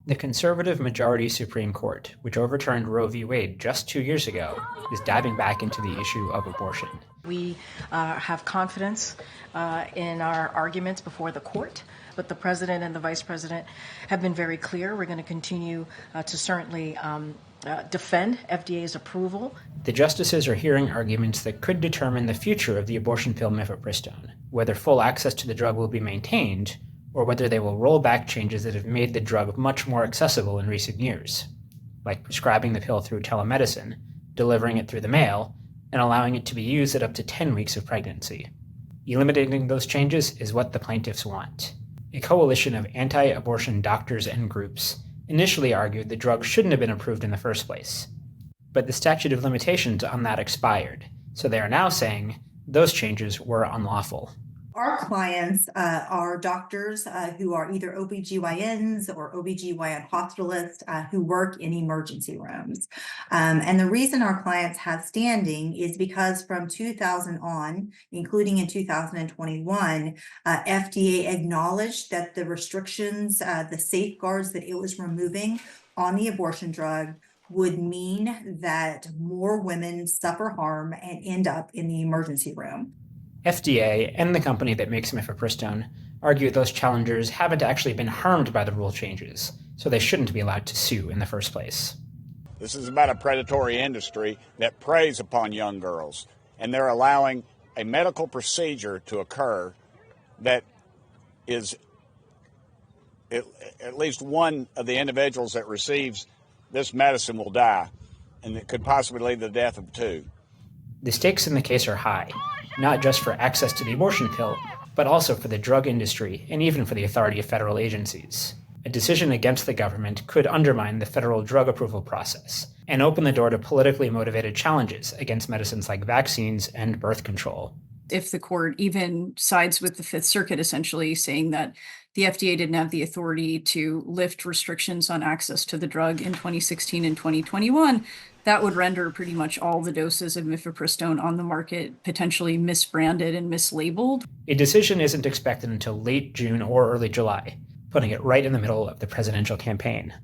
The conservative majority Supreme Court, which overturned Roe v. Wade just 2 years ago, is diving back into the issue of abortion. We have confidence in our arguments before the court, but the president and the vice president have been very clear. We're going to continue to certainly defend FDA's approval. The justices are hearing arguments that could determine the future of the abortion pill Mifepristone, whether full access to the drug will be maintained, or whether they will roll back changes that have made the drug much more accessible in recent years, like prescribing the pill through telemedicine, delivering it through the mail, and allowing it to be used at up to 10 weeks of pregnancy. Eliminating those changes is what the plaintiffs want. A coalition of anti-abortion doctors and groups initially argued the drug shouldn't have been approved in the first place. But the statute of limitations on that expired, so they are now saying those changes were unlawful. Our clients are doctors who are either OBGYNs or OBGYN hospitalists who work in emergency rooms. And the reason our clients have standing is because from 2000 on, including in 2021, FDA acknowledged that the restrictions, the safeguards that it was removing on the abortion drug would mean that more women suffer harm and end up in the emergency room. FDA and the company that makes Mifepristone argue those challengers haven't actually been harmed by the rule changes, so they shouldn't be allowed to sue in the first place. This is about a predatory industry that preys upon young girls, and they're allowing a medical procedure to occur that is at least one of the individuals that receives this medicine will die, and it could possibly lead to the death of two. The stakes in the case are high, not just for access to the abortion pill, but also for the drug industry and even for the authority of federal agencies. A decision against the government could undermine the federal drug approval process and open the door to politically motivated challenges against medicines like vaccines and birth control. If the court even sides with the Fifth Circuit, essentially saying that the FDA didn't have the authority to lift restrictions on access to the drug in 2016 and 2021, that would render pretty much all the doses of Mifepristone on the market potentially misbranded and mislabeled. A decision isn't expected until late June or early July, putting it right in the middle of the presidential campaign.